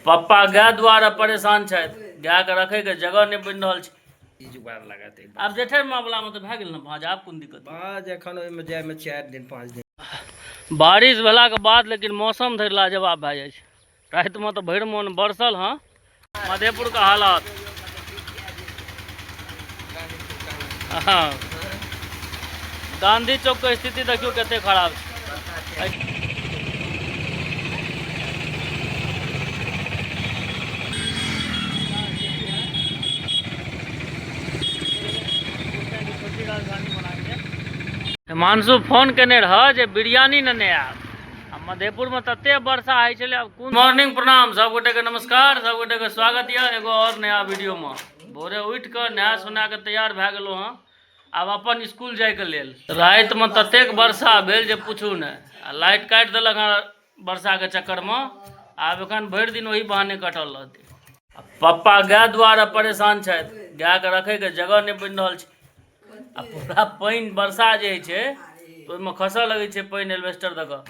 पप्पा गाय द्वारा परेशान छथि, गाय के रखे के जगह नहीं बन रहा छै। जुगाड़ लगाते आब जेठर मामला में तो भए गेल ना भाज, आब कोन दिक्कत? बाज एखन ओहिमे जायमे 4 दिन 5 दिन बारिश भेला के बाद लेकिन मौसम धरि लाजवाब भए जाइ छै। रात में तो भरि मोन बरसल। हाँ, मधेपुर का हालात हाँ, गांधी चौक के स्थिति देखियो कते खराब छै। हिमांशु फोन केने रह जे बिरयानी ने आब। मधेपुर में तते वर्षा होइ छलै। अब गुड मॉर्निंग, प्रणाम सब गोटे के, नमस्कार सब गोटे के, स्वागत है एगो और नया वीडियो में। भोरे उठ के नहा सुना के तैयार भए गेलो हँ आब अपन स्कूल जाए के लेल। रात में ततेक वर्षा भेल जे पूछू ने, लाइट काटि देलक हँ वर्षा के चक्कर में। आब एखन भरि दिन वही बहाने कटल रहते। पप्पा गाय द्वारा परेशान छथि, गाय के रखे के जगह नहीं बन रहा छै। आ पूरा पानी वर्षा जे छै तो ओहिमे खसऽ लगे छै पानी, एल्वेस्टर दऽ कऽ।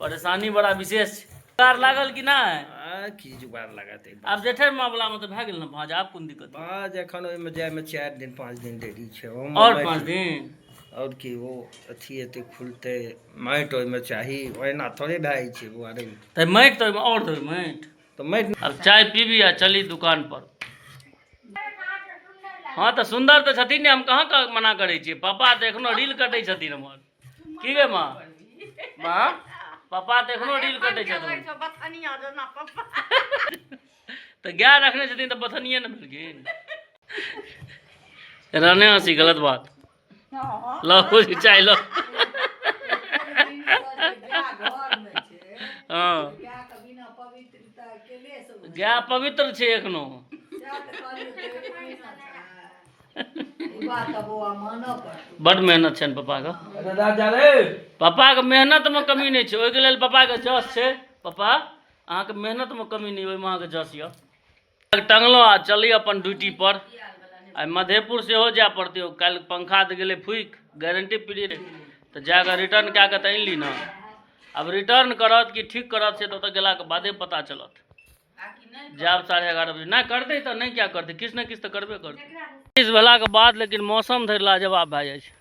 परेशानी बड़ा विशेष छै। जुगाड़ लागल कि नहीं? की जुगाड़ लगाते आब जेठर मामला में तो भए गेल ना भाज, आब कोन दिक्कत? बाज एखन ओहिमे जायमे 4 दिन 5 दिन देरी छै। और 5 दिन और की वो अथी एते खुलते माटि ओहिमे चाही, ओहिना थोड़े भए जाइ छै बुआरे। तो माटि तो ओहिमे और देबै माटि। तो माटि अब चाय पीबी आ चली दुकान पर। हाँ तो सुंदर तो छथिन, हम कहाँ मना करे छियै। पापा तो एखनो रील कटे छथिन हमर। की गे माँ? माँ पापा तो एखनो रील कटे छथिन। तो गाय रखने छथिन तो बथनिए न भेलखिन। रहने हंसी गलत बात। लो कुछ चाय लो। हाँ, गाय पवित्र छे एखनो। बड़ मेहनत छन पापा के। पापा के मेहनत में कमी नहीं छै, ओहि के लेल पापा के जस छै। पापा अहाँ के मेहनत में कमी नहीं, ओहिमे अहाँ के जस य। टंगलो आ चली अपन ड्यूटी पर। आ मधेपुर से हो जाए पड़ते। कल पंखा तो गेले फूक, गारंटी पीरियड तो जाकर रिटर्न क्या के आन ली ना। अब रिटर्न करत कि ठीक करत से तो गेला के बादे पता चलत। जाब 11:30 बजे ना करते तो नहीं, क्या करते, किस न किस तो करबे करते। बारिश भेला के बाद लेकिन मौसम धरि लाजवाब भए जाइ छै।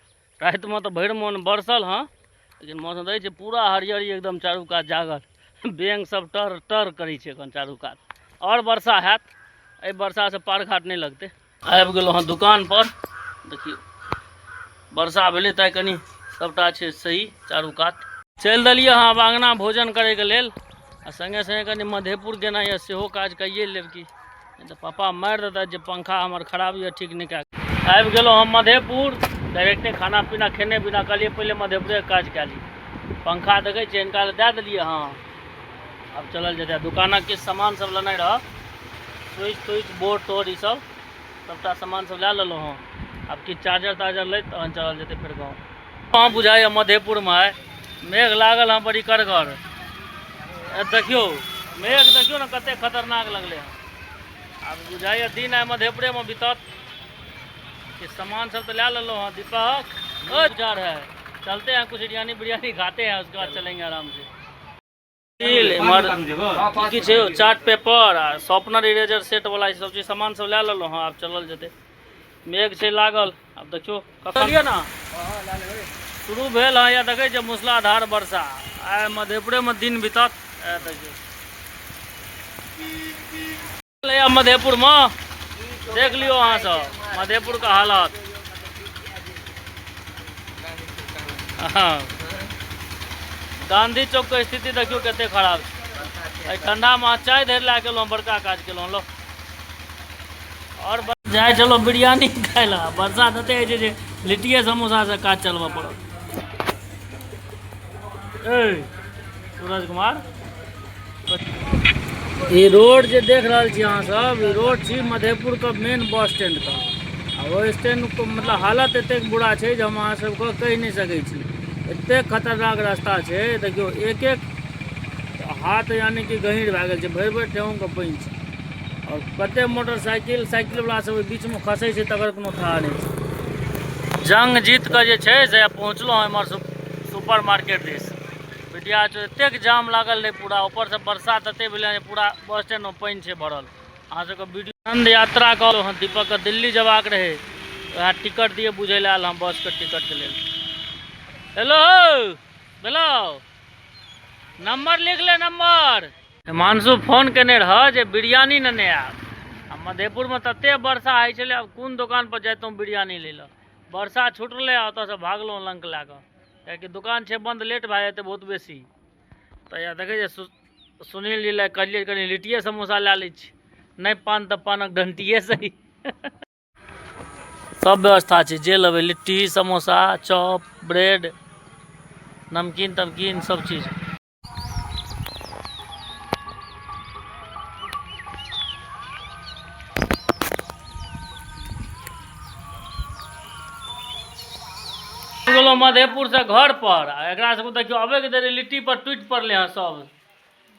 रात में तो भरि मोन बरसल। हाँ, लेकिन मौसम रहै छै पूरा हरियरी एकदम चारू कात जागल। बैंग सब टर टर करै छै एखन चारू कात। और वर्षा हैत, एहि वर्षा से पार घाट नहीं लगते। आबि गेलहुँ हँ दुकान पर। देखियो वर्षा भेलै तऽ कनी सबटा छै सही चारू कात। चलि देलियै हँ आब आँगना भोजन करे के लेल। आ संगे संगे कनी मधेपुर गेना यऽ सेहो काज कइए लेब की। तो पापा मारि देता जे पंखा हमर खराब ये ठीक नहीं कए। आबि गेलहुँ हम मधेपुर। डायरेक्टे खाना पीना खेने बिना कहलिए पहले मधेपुरे काज कए ली। पंखा देखे छियै हिनका दए देलिए। हाँ, अब चलल जेतै। दुकानक किछु सामान सब लेनाइ रह, स्विच तुइच बोर्ड तोड़ ई सब सबटा सामान सब लए लेलहुँ हँ। अब किछु चार्जर तार्जर लैत तहन चलल जेतै फेर गाँव। कहाँ बुझाइए मधेपुर में आइ मेघ लागल हँ बड़ी करगर। देखियो मेघ देखियो ना कते खतरनाक लगले हैं। अब बुझाइए दिन आइ मधेपुरे में बीतत। कि सामान सब तो ले लो हाँ। दीपक जा रहा है, चलते हैं कुछ बिरयानी बिरयानी खाते हैं, उसके बाद चलेंगे आराम से। की छै चार्ट पेपर आ शॉर्पनर इरेजर सेट वाला सब चीज सामान सब ले लो हाँ। अब चलल जेतै। मेघ छै लागल, अब देखियो कखन ना शुरू भेल हाँ। या देखे छै मूसलाधार वर्षा। आइ मधेपुरे में दिन बीतत। देखियो मधेपुर में देख लियो अहाँ सब मधेपुर का हालात। हाँ, गांधी चौक के स्थिति देखियो कते खराब छै। ठंडा में चाय धरि लए गेलहुँ, बड़का काज केलहुँ। लो और जाए चलो बिरयानी खाए ला। वर्षा तते होइ छै जे लिट्टिए समोसा से काज चलबऽ पड़त। सूरज कुमार, ये रोड जे देख रहा छी अहाँ सब, ये रोड छी मधेपुर के मेन बस स्टैंड का। आ वो स्टैंड को मतलब हालत एतेक बुरा छै जे हम अहाँ सबके कहि नहीं सकै छी। एतेक खतरनाक रास्ता छै। देखियो एक एक हाथ यानी कि गहीर भए गेल छै, भरि भरि ठेहुन के पानि छै। और कते मोटरसाइकिल साइकिल वाला सब बीच में खसै छै तकर कोनो था नहीं छै। जंग जीत के जे छै से पहुँचलहुँ एम्हर सुपर मार्केट दिस। बिटिया एतेक जाम लागल रहे पूरा, ऊपर से बरसात एते भेलै पूरा बस स्टैंड में पानी छै भरल। अहाँ सबके वीडियो आनंद यात्रा कहलहुँ हँ, दीपक के दिल्ली जबाक रहे, वएह टिकट दिए बुझे लए आयल हम बस के टिकट के लेल। हेलो हेलो, नंबर लिख ले नंबर। हिमांशु फोन केने रह जे बिरयानी नेने आयब। आ मधेपुर में तते वर्षा होइ छलै, अब कोन दुकान पर जैतहुँ बिरयानी ले ला। वर्षा छूटलै, ओतऽ से भागलहुँ लंक लए कऽ, कियाकि दुकान छै बंद, लेट भए जेतै बहुत बेसी। तऽ या देखै छै सुनील जी लए कहलिए कनि लिट्टिए समोसा लए लै छी, नहीं पान तऽ पानक डंटिए सही। सब व्यवस्था छै, जे लेबै लिट्टी समोसा चॉप ब्रेड नमकीन तमकीन सब चीज। गेलो मधेपुर से घर पर, एकरा सबके देखियो अबे के देरी लिट्टी पर टूट पड़ले हैं सब।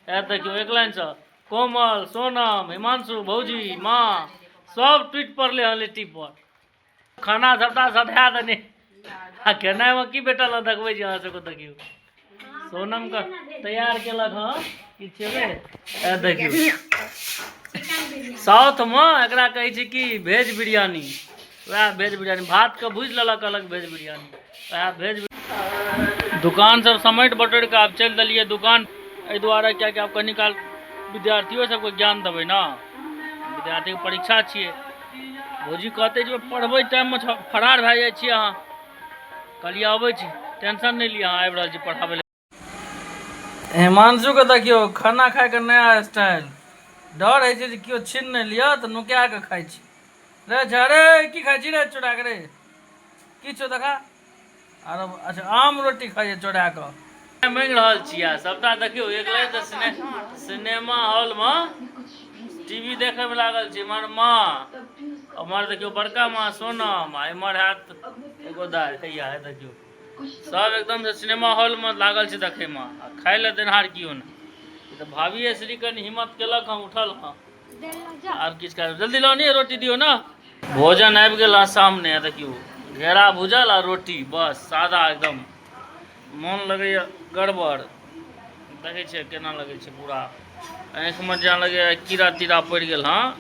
ए देखियो एक लाइन से कोमल सोनम हिमांशु भौजी माँ सब टूट पड़ले हैं लिट्टी पर। खाना सबटा सधा देने, आ केना में की बेटा ला देखबै जी अहाँ सबके देखियो। सोनम का तैयार केलक हँ कि छेबे। ए देखियो साउथ में एकरा कहै छै कि वेज बिरयानी, वह वेज बिरयानी भात के भूज लेलक अलग वेज बिरयानी, वह वेज। दुकान सब समेट बटोर के आब चल दिलिए दुकान, एहि दुआरे क्या आब कनी काल विद्यार्थियों सबके ज्ञान देबै ना, विद्यार्थी के परीक्षा छियै। भौजी कहते जे पढ़बै टाइम में फरार भए जाइ छियै अहाँ, कहलिए अबै छी टेंशन नहीं लिअ, अहाँ आबि रहल छी पढ़ाबै ले। हिमांशु के देखियो खाना खाए के नया स्टाइल, डर है जे केओ छीन नहीं लिया तो नुका के खाई छी। रे झरे की खाई छी रे चोरा के रे, की छो देखा। आरो अच्छा आम रोटी खाइए चोरा के मांगि रहल छियै सबटा। देखियो एक लाइन से सिनेमा हॉल में टीवी देखे में लागल छी, हमर माँ हमर देखियो बड़का माँ सोनम, आ इमहर हैत एगो दाइ हैया है देखियो, सब एकदम से सिनेमा हॉल में लागल छै देखे में, आ खाए ले देनहार कियो नहीं। तो भाभी श्री कनि हिम्मत केलक हँ, उठल हँ, आब किछु कर जल्दी लो नहीं रोटी दियो ना। भोजन आबि गेल हँ सामने, देखियो घेरा भुजल आ रोटी, बस सादा एकदम, मन लगे गड़बड़। देखे छे केना लगे छे, पूरा आँख में जहाँ लगे कीड़ा तीड़ा पड़ गल हाँ।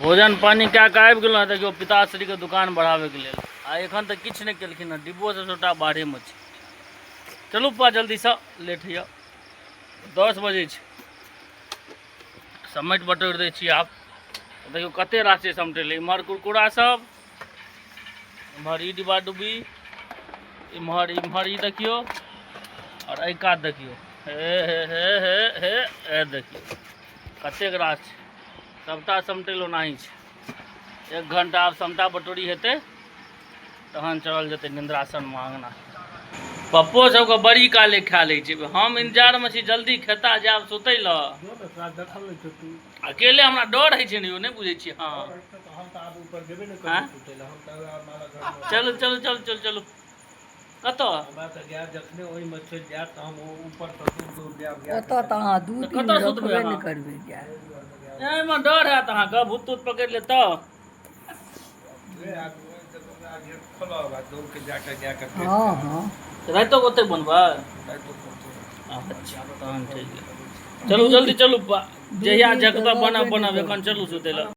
भोजन पानी क्या के आबि गेल, देखियो पिताश्री के दुकान बढ़ावे के लेल, आ एखन तक किछु नहीं केलखिन हँ, डिब्बो से सबटा बाहरे में छे। चलू पा जल्दी से, लेट है 10 बजे छे, समेट बटोर दै छी आब। देखियो कते राशि समेटले, इम्हर कुरकुरा सब, इम्हर ई डिब्बा डुब्बी, इम्हर ई देखियो, और एहि कात देखियो, हे हे हे हे हे हे देखियो कतेक रास छै, सबटा समेटल ओनाही छै। 1 घंटा आब समटा बटोरी हेतै, तहन चलल जेतै निंद्रासन में आंगना। पप्पो सबके बड़ी काले खा लै छै, हम इंतजार में छी जल्दी खेता जाब सुतै ल। अकेले हमरा डर है छै, नहीं बुझे छी। हाँ चलू चलू चलू चलू चलू, कत एहिमे डर हैत अहाँके, भूत तूत पकड़ि ले तऽ। राइतो ओते बनबै, अच्छा तहन ठीक है। चलू जल्दी चलू, जहिया जगह बनब एखन चलू सुतै लए।